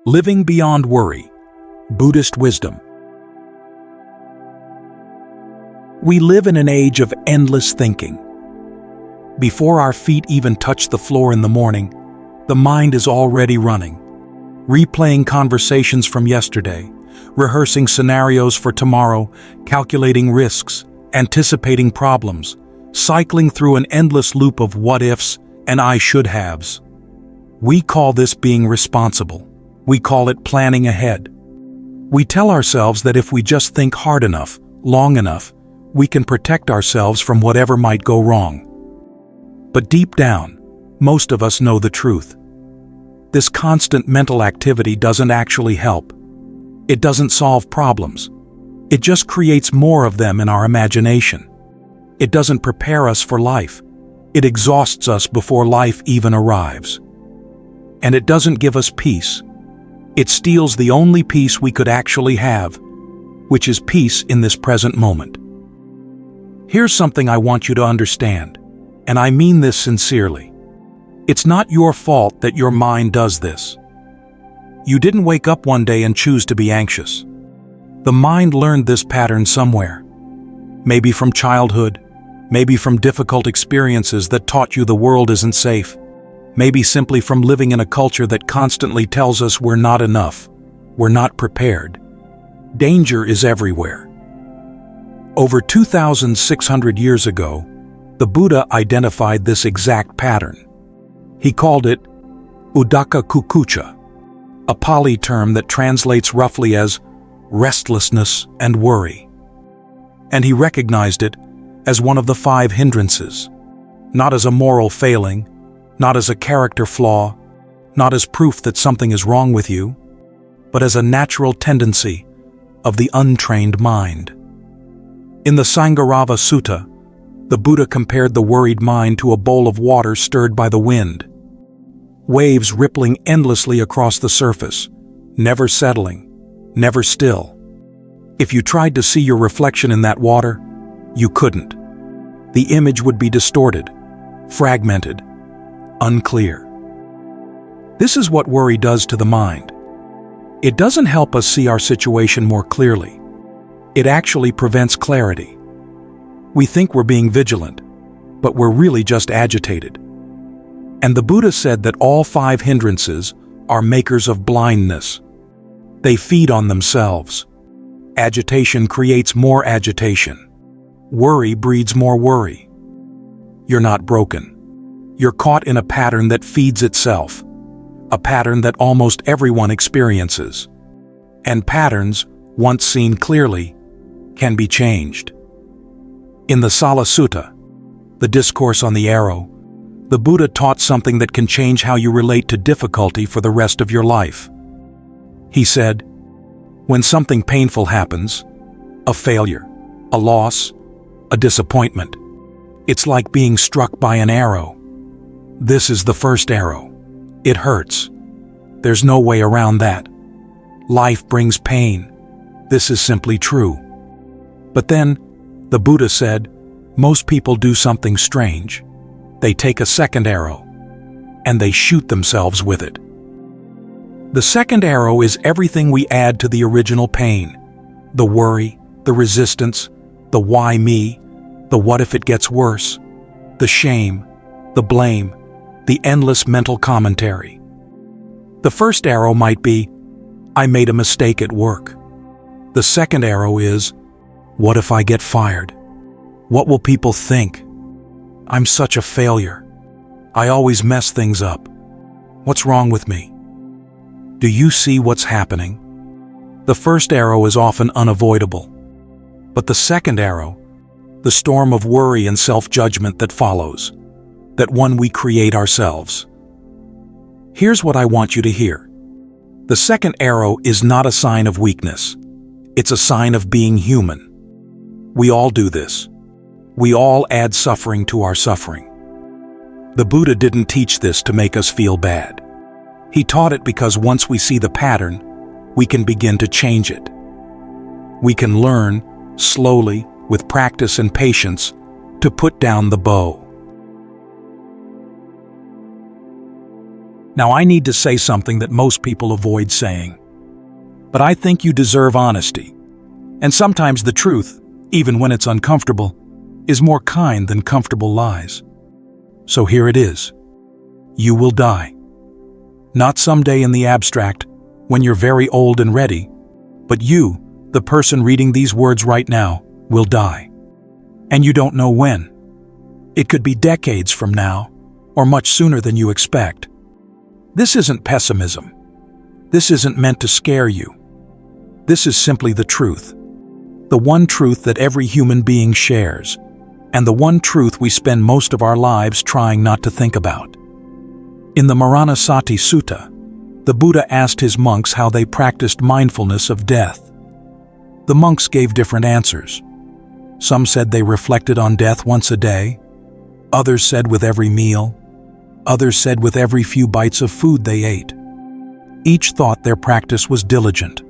Living Beyond Worry, Buddhist Wisdom. We live in an age of endless thinking. Before our feet even touch the floor in the morning, the mind is already running, replaying conversations from yesterday, rehearsing scenarios for tomorrow, calculating risks, anticipating problems, cycling through an endless loop of what-ifs and I should-haves. We call this being responsible. We call it planning ahead. We tell ourselves that if we just think hard enough, long enough, we can protect ourselves from whatever might go wrong. But deep down, most of us know the truth. This constant mental activity doesn't actually help. It doesn't solve problems. It just creates more of them in our imagination. It doesn't prepare us for life. It exhausts us before life even arrives. And it doesn't give us peace. It steals the only peace we could actually have, which is peace in this present moment. Here's something I want you to understand, and I mean this sincerely. It's not your fault that your mind does this. You didn't wake up one day and choose to be anxious. The mind learned this pattern somewhere. Maybe from childhood, maybe from difficult experiences that taught you the world isn't safe. Maybe simply from living in a culture that constantly tells us we're not enough, we're not prepared. Danger is everywhere. Over 2,600 years ago, the Buddha identified this exact pattern. He called it uddhacca kukucca, a Pali term that translates roughly as restlessness and worry. And he recognized it as one of the 5 hindrances, not as a moral failing, not as a character flaw, not as proof that something is wrong with you, but as a natural tendency of the untrained mind. In the Sangharava Sutta, the Buddha compared the worried mind to a bowl of water stirred by the wind, waves rippling endlessly across the surface, never settling, never still. If you tried to see your reflection in that water, you couldn't. The image would be distorted, fragmented, unclear. This is what worry does to the mind. It doesn't help us see our situation more clearly. It actually prevents clarity. We think we're being vigilant, but we're really just agitated. And the Buddha said that all 5 hindrances are makers of blindness. They feed on themselves. Agitation creates more agitation. Worry breeds more worry. You're not broken. You're caught in a pattern that feeds itself, a pattern that almost everyone experiences. And patterns, once seen clearly, can be changed. In the Sala Sutta, the discourse on the arrow, the Buddha taught something that can change how you relate to difficulty for the rest of your life. He said, when something painful happens, a failure, a loss, a disappointment, it's like being struck by an arrow. This is the first arrow. It hurts. There's no way around that. Life brings pain. This is simply true. But then, the Buddha said, most people do something strange. They take a second arrow, and they shoot themselves with it. The second arrow is everything we add to the original pain. The worry, the resistance, the why me, the what if it gets worse, the shame, the blame, the endless mental commentary. The first arrow might be, I made a mistake at work. The second arrow is, what if I get fired? What will people think? I'm such a failure. I always mess things up. What's wrong with me? Do you see what's happening? The first arrow is often unavoidable. But the second arrow, the storm of worry and self-judgment that follows, that one we create ourselves. Here's what I want you to hear. The second arrow is not a sign of weakness. It's a sign of being human. We all do this. We all add suffering to our suffering. The Buddha didn't teach this to make us feel bad. He taught it because once we see the pattern, we can begin to change it. We can learn, slowly, with practice and patience, to put down the bow. Now I need to say something that most people avoid saying. But I think you deserve honesty. And sometimes the truth, even when it's uncomfortable, is more kind than comfortable lies. So here it is. You will die. Not someday in the abstract, when you're very old and ready, but you, the person reading these words right now, will die. And you don't know when. It could be decades from now, or much sooner than you expect. This isn't pessimism. This isn't meant to scare you. This is simply the truth. The one truth that every human being shares, and the one truth we spend most of our lives trying not to think about. In the Maraṇasati Sutta, the Buddha asked his monks how they practiced mindfulness of death. The monks gave different answers. Some said they reflected on death once a day. Others said with every meal. Others said with every few bites of food they ate. Each thought their practice was diligent.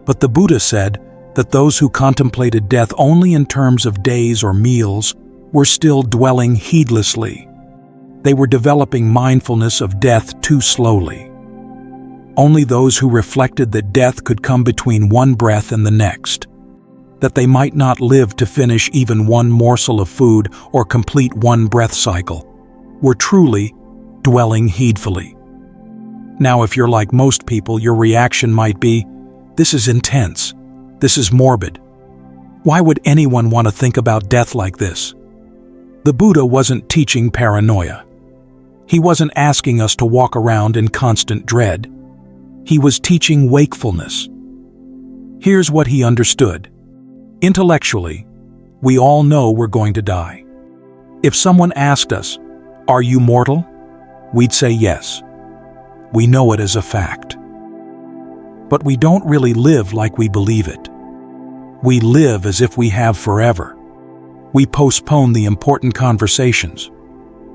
But the Buddha said that those who contemplated death only in terms of days or meals were still dwelling heedlessly. They were developing mindfulness of death too slowly. Only those who reflected that death could come between one breath and the next, that they might not live to finish even one morsel of food or complete one breath cycle, were truly dwelling heedfully. Now, if you're like most people, your reaction might be, "This is intense. This is morbid. Why would anyone want to think about death like this?" The Buddha wasn't teaching paranoia. He wasn't asking us to walk around in constant dread. He was teaching wakefulness. Here's what he understood. Intellectually, we all know we're going to die. If someone asked us, "Are you mortal?" we'd say yes. We know it as a fact. But we don't really live like we believe it. We live as if we have forever. We postpone the important conversations.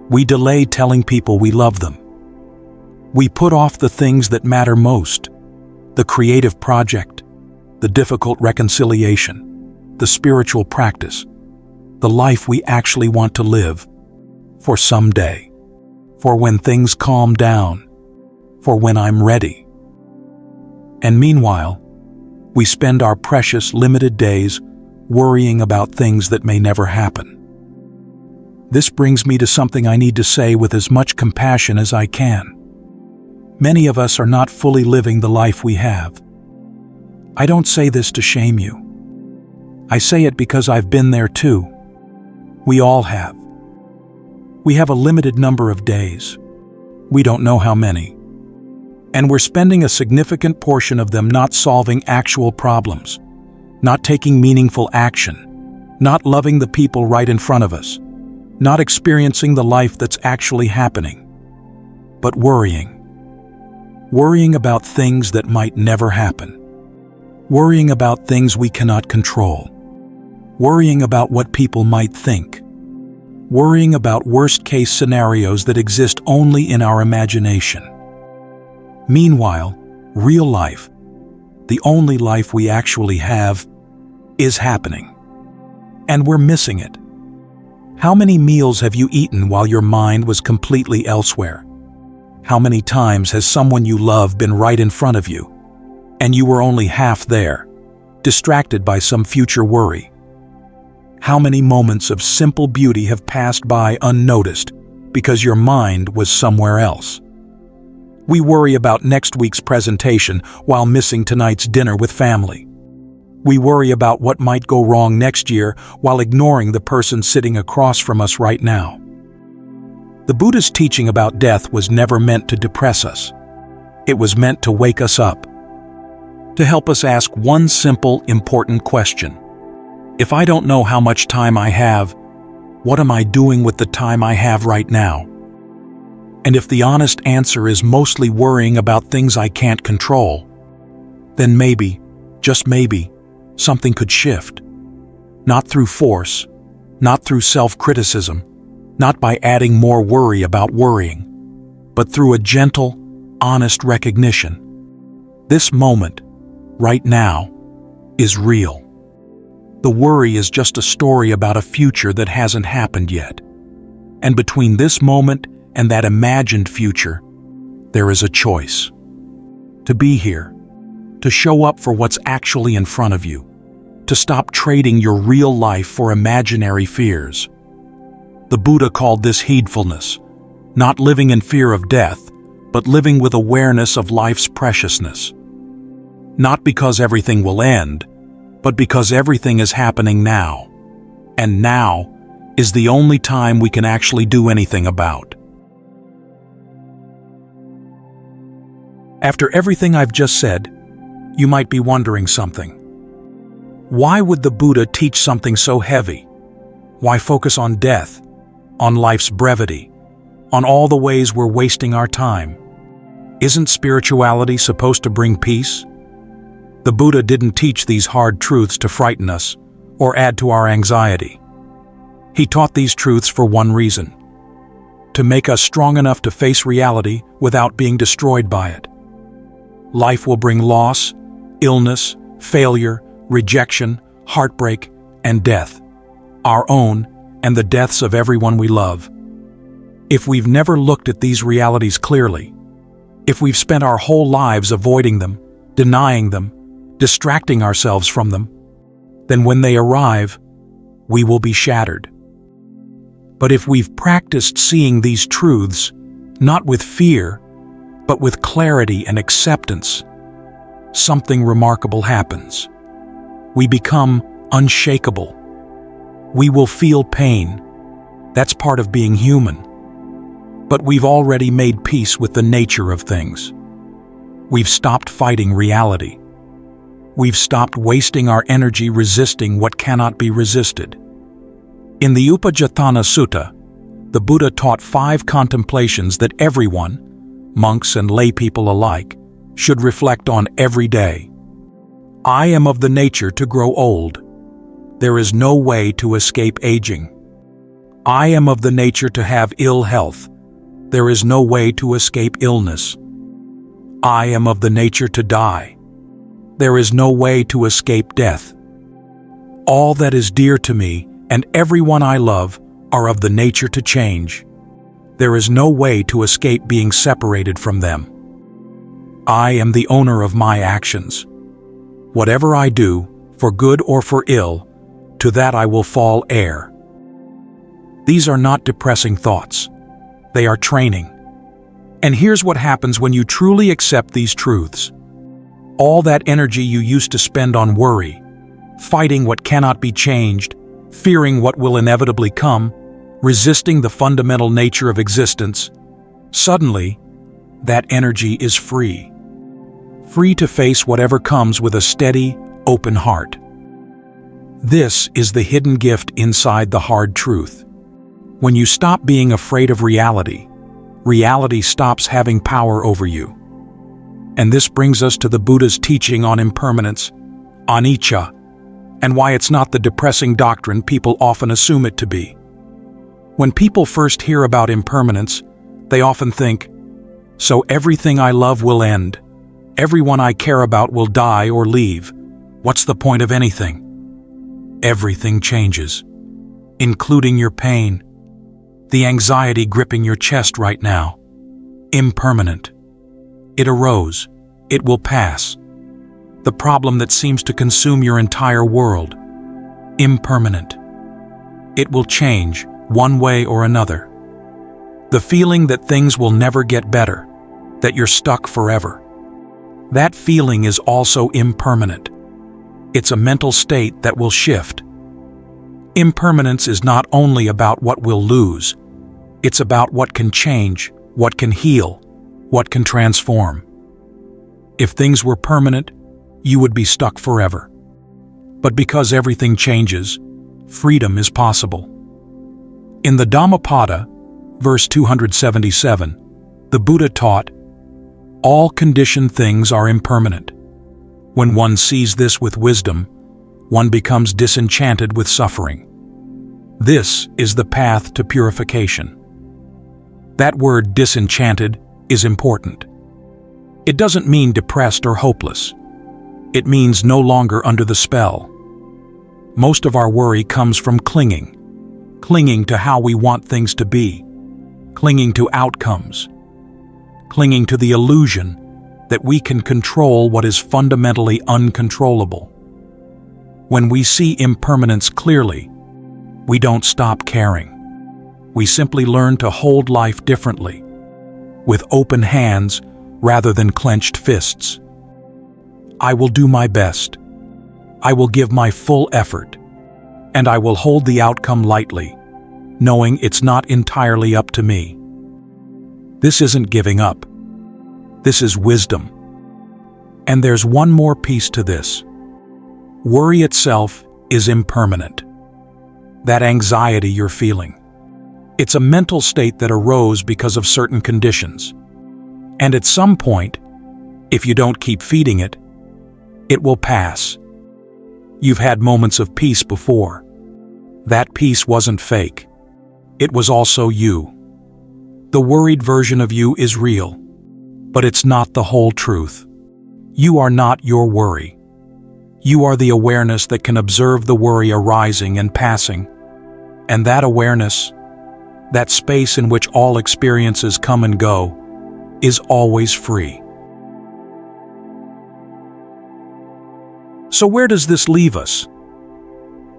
We delay telling people we love them. We put off the things that matter most, the creative project, the difficult reconciliation, the spiritual practice, the life we actually want to live, for someday, for when things calm down, for when I'm ready. And meanwhile, we spend our precious limited days worrying about things that may never happen. This brings me to something I need to say with as much compassion as I can. Many of us are not fully living the life we have. I don't say this to shame you. I say it because I've been there too. We all have. We have a limited number of days. We don't know how many. And we're spending a significant portion of them not solving actual problems, not taking meaningful action, not loving the people right in front of us, not experiencing the life that's actually happening, but worrying. Worrying about things that might never happen. Worrying about things we cannot control. Worrying about what people might think. Worrying about worst-case scenarios that exist only in our imagination. Meanwhile, real life, the only life we actually have, is happening. And we're missing it. How many meals have you eaten while your mind was completely elsewhere? How many times has someone you love been right in front of you, and you were only half there, distracted by some future worry? How many moments of simple beauty have passed by unnoticed because your mind was somewhere else? We worry about next week's presentation while missing tonight's dinner with family. We worry about what might go wrong next year while ignoring the person sitting across from us right now. The Buddha's teaching about death was never meant to depress us. It was meant to wake us up, to help us ask one simple, important question. If I don't know how much time I have, what am I doing with the time I have right now? And if the honest answer is mostly worrying about things I can't control, then maybe, just maybe, something could shift. Not through force, not through self-criticism, not by adding more worry about worrying, but through a gentle, honest recognition. This moment, right now, is real. The worry is just a story about a future that hasn't happened yet. And between this moment and that imagined future, there is a choice. To be here, to show up for what's actually in front of you, to stop trading your real life for imaginary fears. The Buddha called this heedfulness, not living in fear of death, but living with awareness of life's preciousness. Not because everything will end, but because everything is happening now. And now is the only time we can actually do anything about. After everything I've just said, you might be wondering something. Why would the Buddha teach something so heavy? Why focus on death, on life's brevity, on all the ways we're wasting our time? Isn't spirituality supposed to bring peace? The Buddha didn't teach these hard truths to frighten us or add to our anxiety. He taught these truths for one reason: to make us strong enough to face reality without being destroyed by it. Life will bring loss, illness, failure, rejection, heartbreak, and death, our own and the deaths of everyone we love. If we've never looked at these realities clearly, if we've spent our whole lives avoiding them, denying them, distracting ourselves from them, then when they arrive, we will be shattered. But if we've practiced seeing these truths, not with fear, but with clarity and acceptance, something remarkable happens. We become unshakable. We will feel pain. That's part of being human. But we've already made peace with the nature of things. We've stopped fighting reality. We've stopped wasting our energy resisting what cannot be resisted. In the Impermanence Sutta, the Buddha taught 5 contemplations that everyone, monks and lay people alike, should reflect on every day. I am of the nature to grow old. There is no way to escape aging. I am of the nature to have ill health. There is no way to escape illness. I am of the nature to die. There is no way to escape death. All that is dear to me and everyone I love are of the nature to change. There is no way to escape being separated from them. I am the owner of my actions. Whatever I do, for good or for ill, to that I will fall heir. These are not depressing thoughts. They are training. And here's what happens when you truly accept these truths. All that energy you used to spend on worry, fighting what cannot be changed, fearing what will inevitably come, resisting the fundamental nature of existence, suddenly, that energy is free. Free to face whatever comes with a steady, open heart. This is the hidden gift inside the hard truth. When you stop being afraid of reality, reality stops having power over you. And this brings us to the Buddha's teaching on impermanence, anicca, and why it's not the depressing doctrine people often assume it to be. When people first hear about impermanence, they often think, so everything I love will end, everyone I care about will die or leave. What's the point of anything? Everything changes, including your pain, the anxiety gripping your chest right now. Impermanent. It arose. It will pass. The problem that seems to consume your entire world. Impermanent. It will change, one way or another. The feeling that things will never get better, that you're stuck forever. That feeling is also impermanent. It's a mental state that will shift. Impermanence is not only about what we'll lose, it's about what can change, what can heal, what can transform. If things were permanent, you would be stuck forever. But because everything changes, freedom is possible. In the Dhammapada, verse 277, the Buddha taught, all conditioned things are impermanent. When one sees this with wisdom, one becomes disenchanted with suffering. This is the path to purification. That word disenchanted is important. It doesn't mean depressed or hopeless. It means no longer under the spell. Most of our worry comes from clinging to how we want things to be, clinging to outcomes, clinging to the illusion that we can control what is fundamentally uncontrollable. When we see impermanence clearly, we don't stop caring. We simply learn to hold life differently, with open hands rather than clenched fists. I will do my best. I will give my full effort, and I will hold the outcome lightly, knowing it's not entirely up to me. This isn't giving up. This is wisdom. And there's one more piece to this. Worry itself is impermanent. That anxiety you're feeling. It's a mental state that arose because of certain conditions. And at some point, if you don't keep feeding it, it will pass. You've had moments of peace before. That peace wasn't fake. It was also you. The worried version of you is real, but it's not the whole truth. You are not your worry. You are the awareness that can observe the worry arising and passing. And that awareness, that space in which all experiences come and go, is always free. So where does this leave us?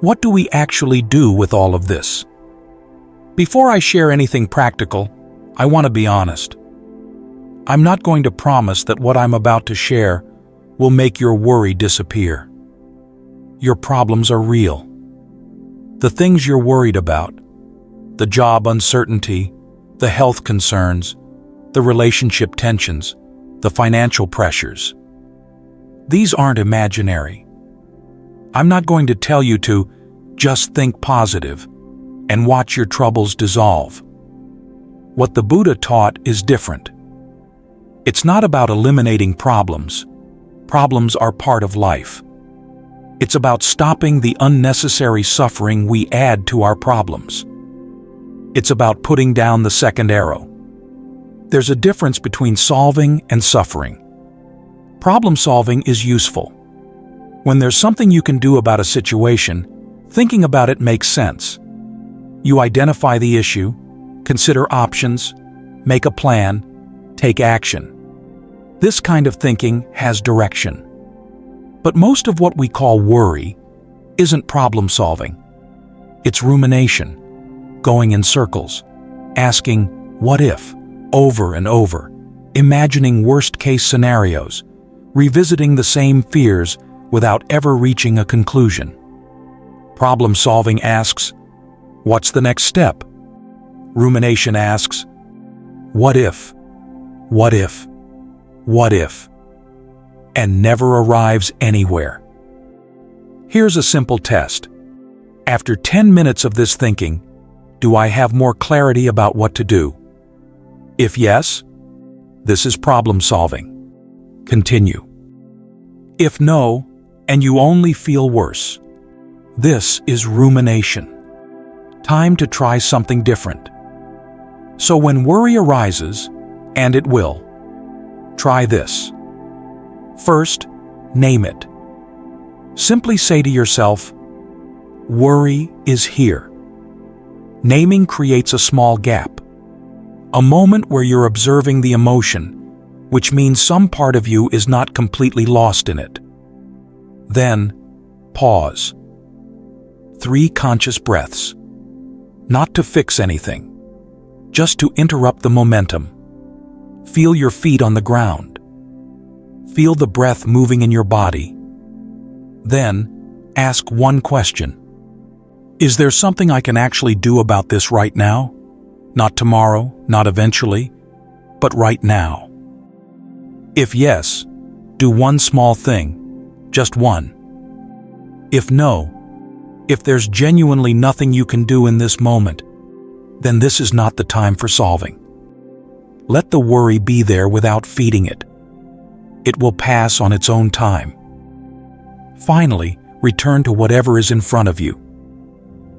What do we actually do with all of this? Before I share anything practical, I want to be honest. I'm not going to promise that what I'm about to share will make your worry disappear. Your problems are real. The things you're worried about, the job uncertainty, the health concerns, the relationship tensions, the financial pressures. These aren't imaginary. I'm not going to tell you to just think positive and watch your troubles dissolve. What the Buddha taught is different. It's not about eliminating problems. Problems are part of life. It's about stopping the unnecessary suffering we add to our problems. It's about putting down the second arrow. There's a difference between solving and suffering. Problem solving is useful. When there's something you can do about a situation, thinking about it makes sense. You identify the issue, consider options, make a plan, take action. This kind of thinking has direction. But most of what we call worry isn't problem solving. It's rumination, going in circles, asking, what if, over and over, imagining worst-case scenarios, revisiting the same fears without ever reaching a conclusion. Problem solving asks, what's the next step? Rumination asks, what if, what if, what if, and never arrives anywhere. Here's a simple test. After 10 minutes of this thinking, do I have more clarity about what to do? If yes, this is problem solving. Continue. If no, and you only feel worse, this is rumination. Time to try something different. So when worry arises, and it will, try this. First, name it. Simply say to yourself, worry is here. Naming creates a small gap, a moment where you're observing the emotion, which means some part of you is not completely lost in it. Then, pause. 3 conscious breaths. Not to fix anything, just to interrupt the momentum. Feel your feet on the ground. Feel the breath moving in your body. Then, ask one question. Is there something I can actually do about this right now? Not tomorrow, not eventually, but right now. If yes, do one small thing, just one. If no, if there's genuinely nothing you can do in this moment, then this is not the time for solving. Let the worry be there without feeding it. It will pass on its own time. Finally, return to whatever is in front of you.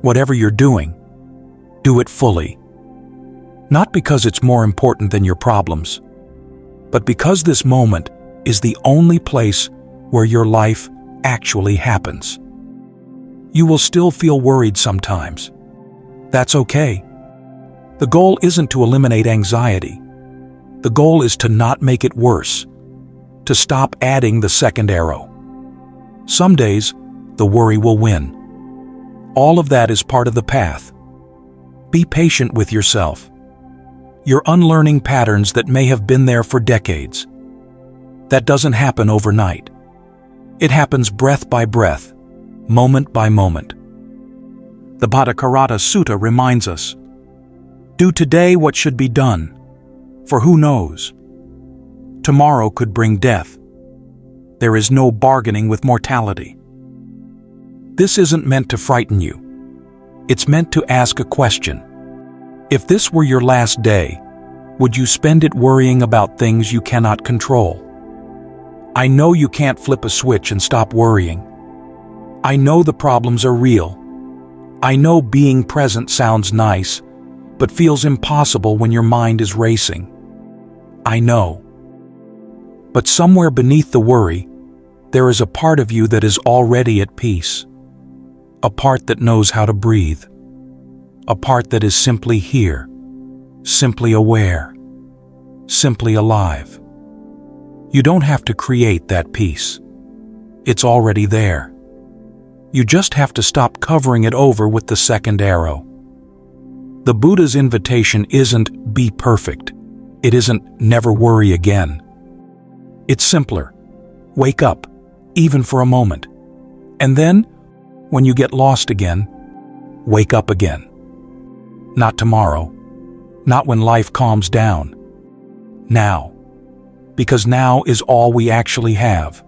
Whatever you're doing, do it fully. Not because it's more important than your problems, but because this moment is the only place where your life actually happens. You will still feel worried sometimes. That's okay. The goal isn't to eliminate anxiety. The goal is to not make it worse, to stop adding the second arrow. Some days, the worry will win. All of that is part of the path. Be patient with yourself. You're unlearning patterns that may have been there for decades. That doesn't happen overnight. It happens breath by breath, moment by moment. The Maraṇasati Sutta reminds us, do today what should be done, for who knows? Tomorrow could bring death. There is no bargaining with mortality. This isn't meant to frighten you. It's meant to ask a question. If this were your last day, would you spend it worrying about things you cannot control? I know you can't flip a switch and stop worrying. I know the problems are real. I know being present sounds nice, but feels impossible when your mind is racing. I know. But somewhere beneath the worry, there is a part of you that is already at peace. A part that knows how to breathe. A part that is simply here, simply aware, simply alive. You don't have to create that peace. It's already there. You just have to stop covering it over with the second arrow. The Buddha's invitation isn't be perfect. It isn't never worry again. It's simpler. Wake up, even for a moment. And then, when you get lost again, wake up again. Not tomorrow. Not when life calms down. Now. Because now is all we actually have.